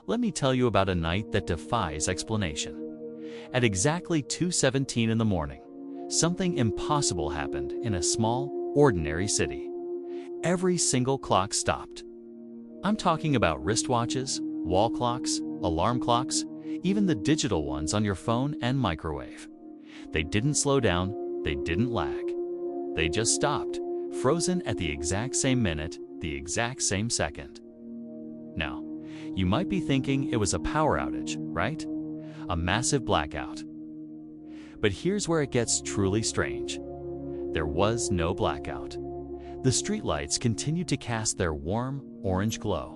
Let me tell you about a night that defies explanation. At exactly 2:17 in the morning, something impossible happened in a small, ordinary city. Every single clock stopped. I'm talking about wristwatches, wall clocks, alarm clocks, even the digital ones on your phone and microwave. They didn't slow down, they didn't lag. They just stopped, frozen at the exact same minute, the exact same second. Now, you might be thinking it was a power outage, right? A massive blackout. But here's where it gets truly strange. There was no blackout. The streetlights continued to cast their warm, orange glow.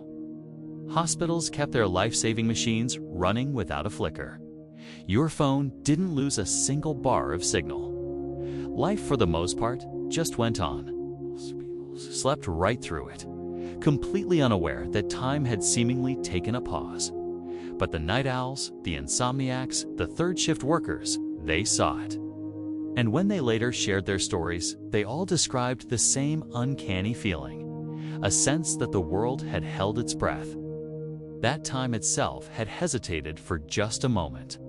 Hospitals kept their life-saving machines running without a flicker. Your phone didn't lose a single bar of signal. Life, for the most part, just went on. People slept right through it, completely unaware that time had seemingly taken a pause. But the night owls, the insomniacs, the third-shift workers, they saw it. And when they later shared their stories, they all described the same uncanny feeling, a sense that the world had held its breath. That time itself had hesitated for just a moment.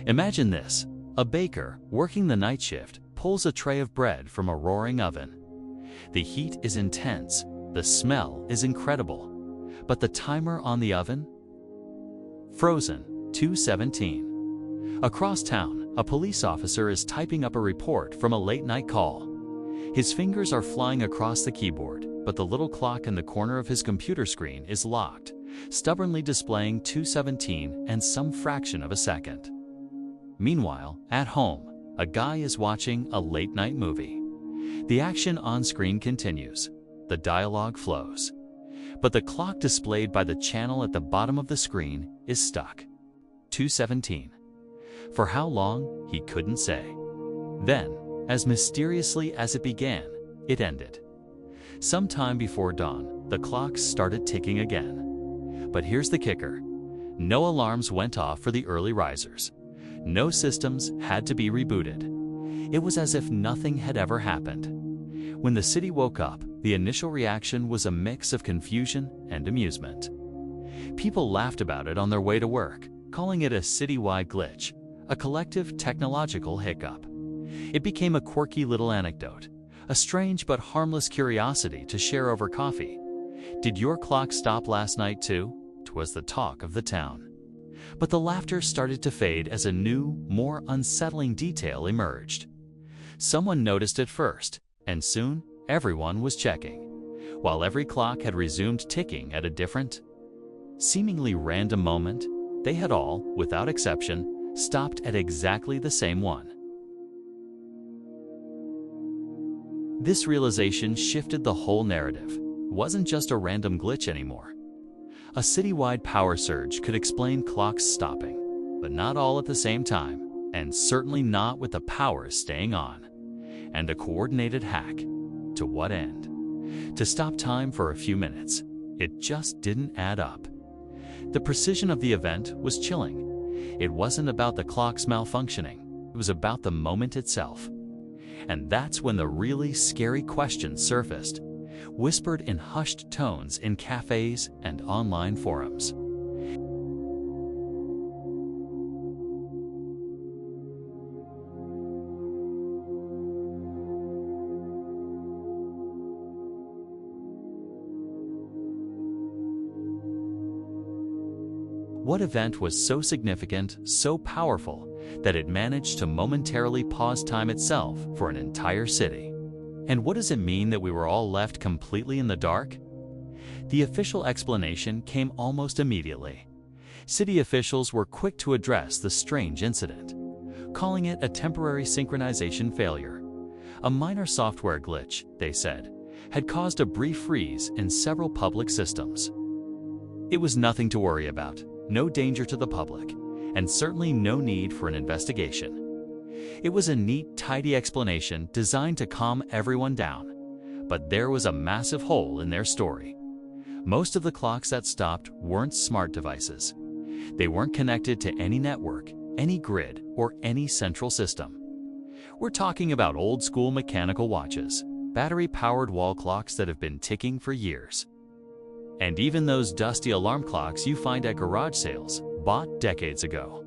Imagine this: a baker working the night shift pulls a tray of bread from a roaring oven. The heat is intense, the smell is incredible, but the timer on the oven? Frozen, 2:17. Across town, a police officer is typing up a report from a late-night call. His fingers are flying across the keyboard, but the little clock in the corner of his computer screen is locked, stubbornly displaying 2:17 and some fraction of a second. Meanwhile, at home, a guy is watching a late-night movie. The action on screen continues. The dialogue flows. But the clock displayed by the channel at the bottom of the screen is stuck. 2:17. For how long, he couldn't say. Then, as mysteriously as it began, it ended. Sometime before dawn, the clocks started ticking again. But here's the kicker. No alarms went off for the early risers. No systems had to be rebooted. It was as if nothing had ever happened. When the city woke up, the initial reaction was a mix of confusion and amusement. People laughed about it on their way to work, calling it a citywide glitch, a collective technological hiccup. It became a quirky little anecdote, a strange but harmless curiosity to share over coffee. Did your clock stop last night too? 'Twas the talk of the town. But the laughter started to fade as a new, more unsettling detail emerged. Someone noticed it first, and soon everyone was checking, while every clock had resumed ticking at a different, seemingly random moment. They had all, without exception, stopped at exactly the same one. This realization shifted the whole narrative. It wasn't just a random glitch anymore. A citywide power surge could explain clocks stopping, but not all at the same time, and certainly not with the power staying on. And a coordinated hack. To what end? To stop time for a few minutes. It just didn't add up. The precision of the event was chilling. It wasn't about the clocks malfunctioning. It was about the moment itself. And that's when the really scary questions surfaced, whispered in hushed tones in cafes and online forums. What event was so significant, so powerful, that it managed to momentarily pause time itself for an entire city? And what does it mean that we were all left completely in the dark? The official explanation came almost immediately. City officials were quick to address the strange incident, calling it a temporary synchronization failure. A minor software glitch, they said, had caused a brief freeze in several public systems. It was nothing to worry about, no danger to the public, and certainly no need for an investigation. It was a neat, tidy explanation designed to calm everyone down. But there was a massive hole in their story. Most of the clocks that stopped weren't smart devices. They weren't connected to any network, any grid, or any central system. We're talking about old-school mechanical watches, battery-powered wall clocks that have been ticking for years. And even those dusty alarm clocks you find at garage sales, bought decades ago.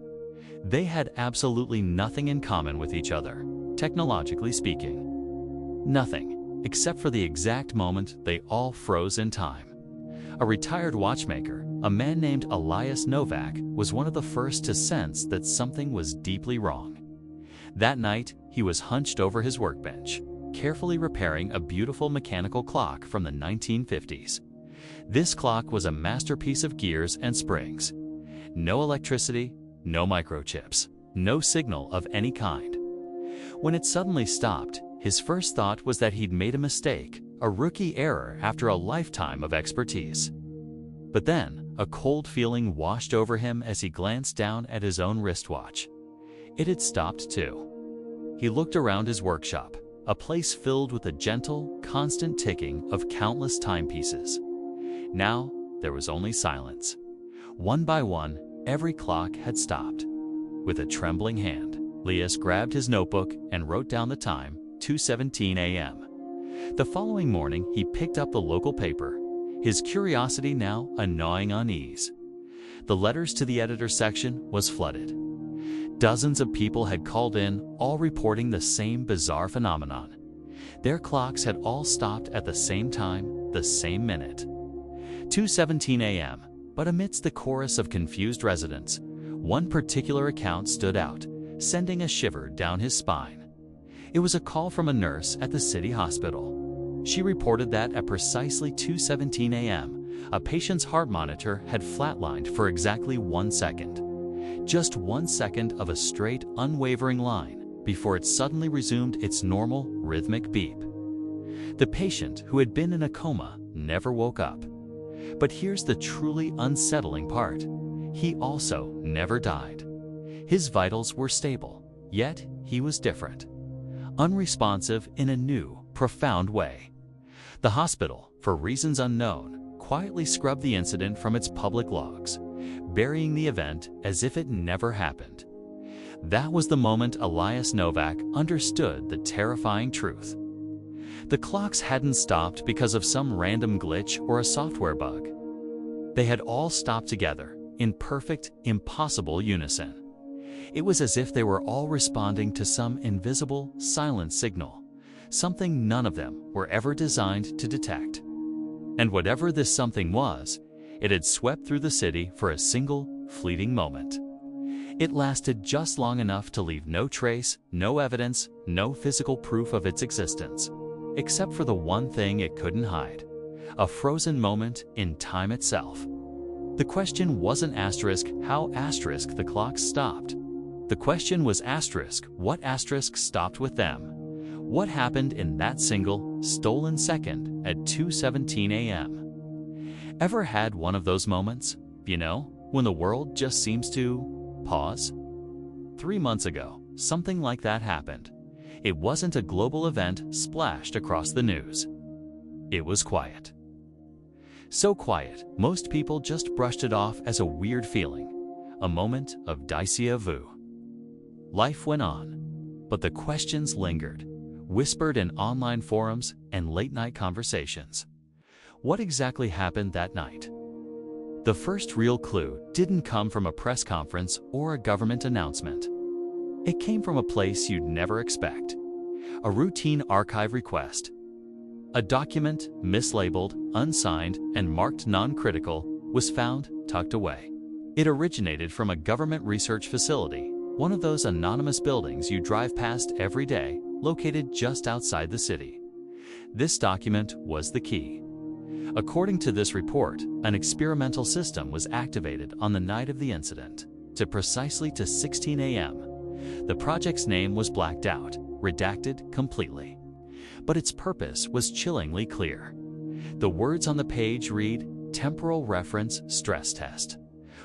They had absolutely nothing in common with each other, technologically speaking. Nothing, except for the exact moment they all froze in time. A retired watchmaker, a man named Elias Novak, was one of the first to sense that something was deeply wrong. That night, he was hunched over his workbench, carefully repairing a beautiful mechanical clock from the 1950s. This clock was a masterpiece of gears and springs. No electricity, no microchips, no signal of any kind. When it suddenly stopped, his first thought was that he'd made a mistake, a rookie error after a lifetime of expertise. But then, a cold feeling washed over him as he glanced down at his own wristwatch. It had stopped too. He looked around his workshop, a place filled with the gentle, constant ticking of countless timepieces. Now, there was only silence. One by one, every clock had stopped. With a trembling hand, Elias grabbed his notebook and wrote down the time, 2:17 a.m. The following morning, he picked up the local paper, his curiosity now a gnawing unease. The letters to the editor section was flooded. Dozens of people had called in, all reporting the same bizarre phenomenon. Their clocks had all stopped at the same time, the same minute. 2:17 a.m., but amidst the chorus of confused residents, one particular account stood out, sending a shiver down his spine. It was a call from a nurse at the city hospital. She reported that at precisely 2:17 a.m., a patient's heart monitor had flatlined for exactly 1 second. Just 1 second of a straight, unwavering line before it suddenly resumed its normal, rhythmic beep. The patient, who had been in a coma, never woke up. But here's the truly unsettling part. He also never died. His vitals were stable, yet he was different. Unresponsive in a new, profound way. The hospital, for reasons unknown, quietly scrubbed the incident from its public logs, burying the event as if it never happened. That was the moment Elias Novak understood the terrifying truth. The clocks hadn't stopped because of some random glitch or a software bug. They had all stopped together, in perfect, impossible unison. It was as if they were all responding to some invisible, silent signal, something none of them were ever designed to detect. And whatever this something was, it had swept through the city for a single, fleeting moment. It lasted just long enough to leave no trace, no evidence, no physical proof of its existence, except for the one thing it couldn't hide: a frozen moment in time itself. The question wasn't how the clocks stopped. The question was what stopped with them. What happened in that single, stolen second at 2:17 a.m.? Ever had one of those moments, when the world just seems to pause? 3 months ago, something like that happened. It wasn't a global event splashed across the news. It was quiet. So quiet, most people just brushed it off as a weird feeling, a moment of déjà vu. Life went on, but the questions lingered, whispered in online forums and late-night conversations. What exactly happened that night? The first real clue didn't come from a press conference or a government announcement. It came from a place you'd never expect: a routine archive request. A document, mislabeled, unsigned, and marked non-critical, was found tucked away. It originated from a government research facility, one of those anonymous buildings you drive past every day, located just outside the city. This document was the key. According to this report, an experimental system was activated on the night of the incident, precisely to 16 a.m. The project's name was blacked out, redacted completely. But its purpose was chillingly clear. The words on the page read, "Temporal Reference Stress Test."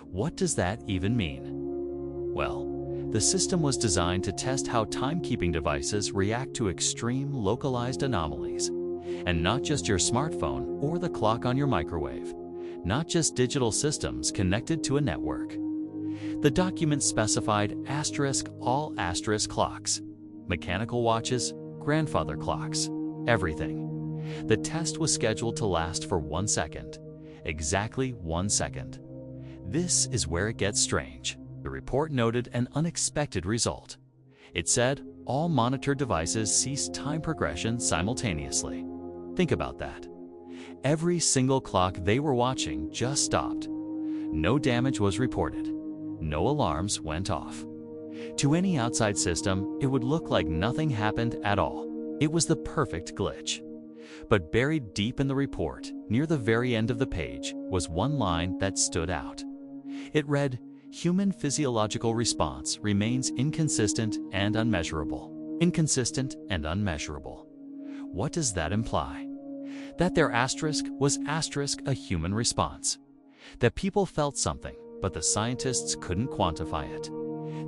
What does that even mean? Well, the system was designed to test how timekeeping devices react to extreme localized anomalies. And not just your smartphone or the clock on your microwave. Not just digital systems connected to a network. The document specified all clocks, mechanical watches, grandfather clocks, everything. The test was scheduled to last for 1 second, Exactly 1 second. This is where it gets strange. The report noted an unexpected result. It said all monitored devices ceased time progression simultaneously. Think about that. Every single clock they were watching just stopped. No damage was reported. No alarms went off. To any outside system, it would look like nothing happened at all. It was the perfect glitch. But buried deep in the report, near the very end of the page, was one line that stood out. It read, "Human physiological response remains inconsistent and unmeasurable." Inconsistent and unmeasurable. What does that imply? That their asterisk was asterisk a human response. That people felt something, but the scientists couldn't quantify it.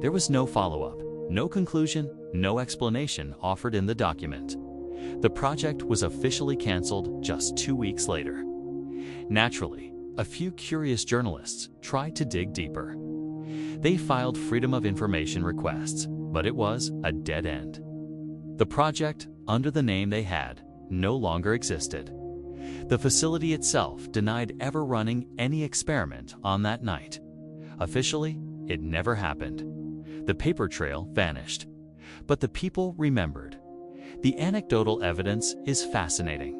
There was no follow-up, no conclusion, no explanation offered in the document. The project was officially canceled just 2 weeks later. Naturally, a few curious journalists tried to dig deeper. They filed Freedom of Information requests, but it was a dead end. The project, under the name they had, no longer existed. The facility itself denied ever running any experiment on that night. Officially, it never happened. The paper trail vanished. But the people remembered. The anecdotal evidence is fascinating.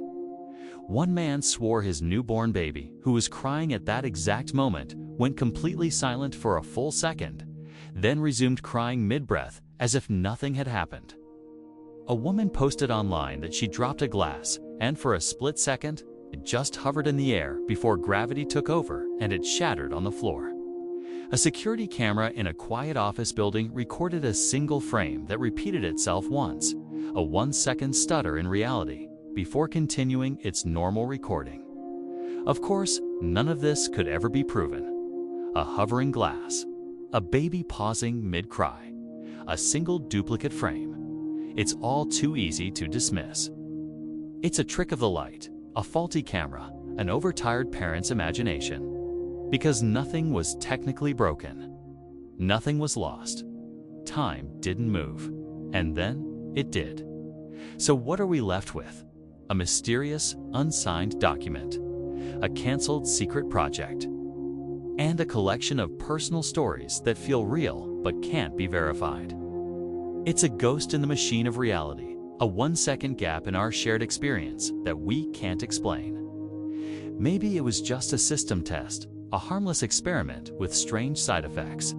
One man swore his newborn baby, who was crying at that exact moment, went completely silent for a full second, then resumed crying mid-breath as if nothing had happened. A woman posted online that she dropped a glass, and for a split second, it just hovered in the air before gravity took over and it shattered on the floor. A security camera in a quiet office building recorded a single frame that repeated itself once, a 1-second stutter in reality, before continuing its normal recording. Of course, none of this could ever be proven. A hovering glass, a baby pausing mid-cry, a single duplicate frame. It's all too easy to dismiss. It's a trick of the light, a faulty camera, an overtired parent's imagination. Because nothing was technically broken. Nothing was lost. Time didn't move. And then it did. So what are we left with? A mysterious, unsigned document, a canceled secret project, and a collection of personal stories that feel real but can't be verified. It's a ghost in the machine of reality, a 1-second gap in our shared experience that we can't explain. Maybe it was just a system test, a harmless experiment with strange side effects.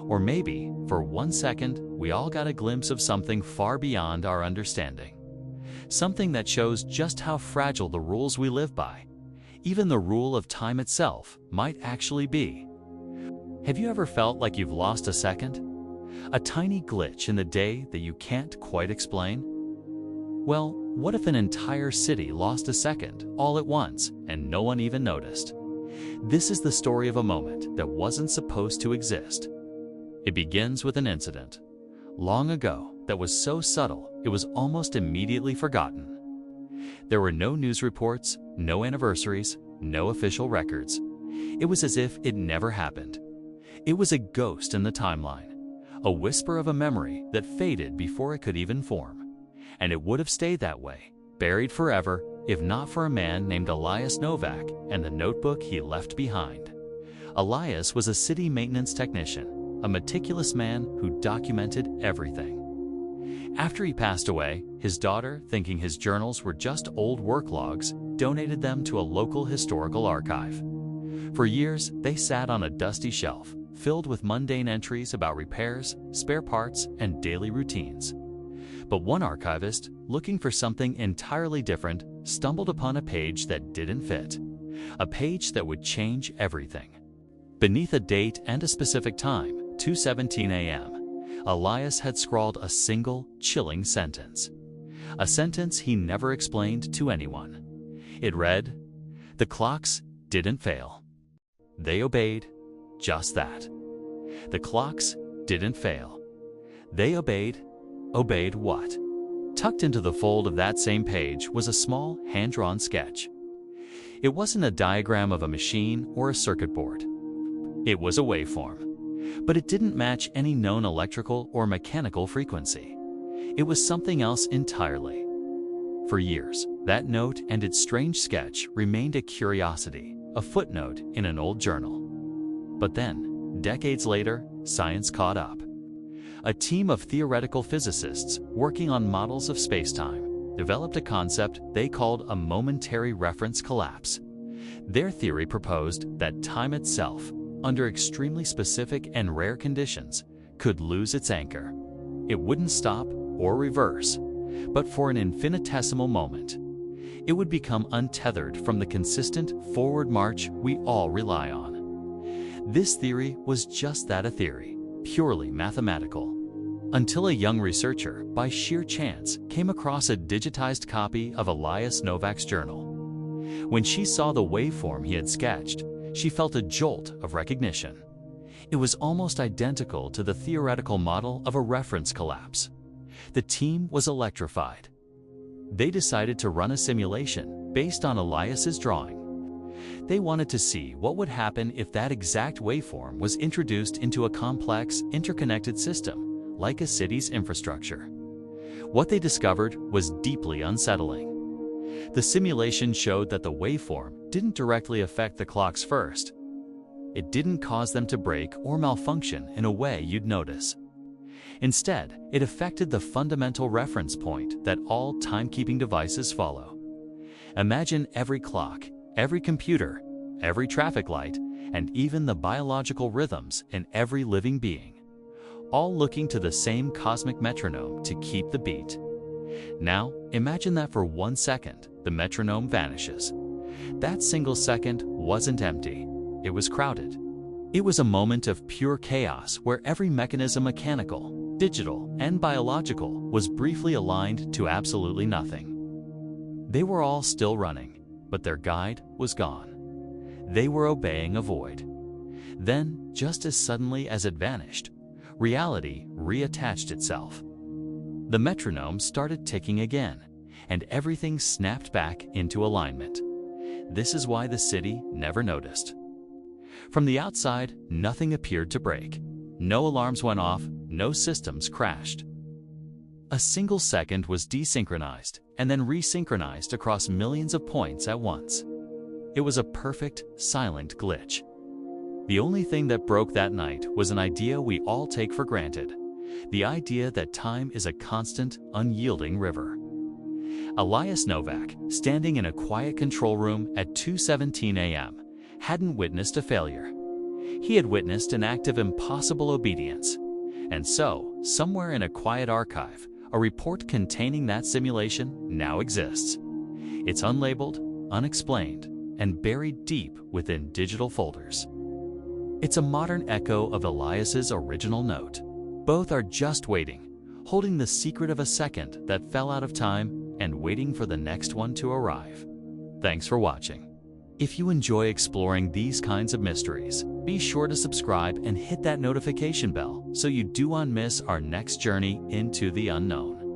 Or maybe, for 1 second, we all got a glimpse of something far beyond our understanding. Something that shows just how fragile the rules we live by, even the rule of time itself, might actually be. Have you ever felt like you've lost a second? A tiny glitch in the day that you can't quite explain? Well, what if an entire city lost a second all at once and no one even noticed? This is the story of a moment that wasn't supposed to exist. It begins with an incident, long ago, that was so subtle it was almost immediately forgotten. There were no news reports, no anniversaries, no official records. It was as if it never happened. It was a ghost in the timeline, a whisper of a memory that faded before it could even form. And it would have stayed that way, buried forever, if not for a man named Elias Novak and the notebook he left behind. Elias was a city maintenance technician, a meticulous man who documented everything. After he passed away, his daughter, thinking his journals were just old work logs, donated them to a local historical archive. For years, they sat on a dusty shelf, filled with mundane entries about repairs, spare parts, and daily routines. But one archivist, looking for something entirely different, stumbled upon a page that didn't fit. A page that would change everything. Beneath a date and a specific time, 2:17 a.m., Elias had scrawled a single, chilling sentence. A sentence he never explained to anyone. It read, "The clocks didn't fail. They obeyed just that." The clocks didn't fail. They obeyed. Obeyed what? Tucked into the fold of that same page was a small, hand-drawn sketch. It wasn't a diagram of a machine or a circuit board. It was a waveform. But it didn't match any known electrical or mechanical frequency. It was something else entirely. For years, that note and its strange sketch remained a curiosity, a footnote in an old journal. But then, decades later, science caught up. A team of theoretical physicists working on models of spacetime developed a concept they called a momentary reference collapse. Their theory proposed that time itself, under extremely specific and rare conditions, could lose its anchor. It wouldn't stop or reverse, but for an infinitesimal moment, it would become untethered from the consistent forward march we all rely on. This theory was just that, a theory, purely mathematical. Until a young researcher, by sheer chance, came across a digitized copy of Elias Novak's journal. When she saw the waveform he had sketched, she felt a jolt of recognition. It was almost identical to the theoretical model of a reference collapse. The team was electrified. They decided to run a simulation based on Elias's drawing. They wanted to see what would happen if that exact waveform was introduced into a complex, interconnected system, like a city's infrastructure. What they discovered was deeply unsettling. The simulation showed that the waveform didn't directly affect the clocks first. It didn't cause them to break or malfunction in a way you'd notice. Instead, it affected the fundamental reference point that all timekeeping devices follow. Imagine every clock, every computer, every traffic light, and even the biological rhythms in every living being, all looking to the same cosmic metronome to keep the beat. Now, imagine that for 1 second, the metronome vanishes. That single second wasn't empty. It was crowded. It was a moment of pure chaos where every mechanism, mechanical, digital, and biological, was briefly aligned to absolutely nothing. They were all still running, but their guide was gone. They were obeying a void. Then, just as suddenly as it vanished, reality reattached itself. The metronome started ticking again, and everything snapped back into alignment. This is why the city never noticed. From the outside, nothing appeared to break. No alarms went off, no systems crashed. A single second was desynchronized and then resynchronized across millions of points at once. It was a perfect, silent glitch. The only thing that broke that night was an idea we all take for granted: the idea that time is a constant, unyielding river. Elias Novak, standing in a quiet control room at 2:17 a.m., hadn't witnessed a failure. He had witnessed an act of impossible obedience. And so, somewhere in a quiet archive, a report containing that simulation now exists. It's unlabeled, unexplained, and buried deep within digital folders. It's a modern echo of Elias's original note. Both are just waiting, holding the secret of a second that fell out of time and waiting for the next one to arrive. Thanks for watching. If you enjoy exploring these kinds of mysteries, be sure to subscribe and hit that notification bell so you don't miss our next journey into the unknown.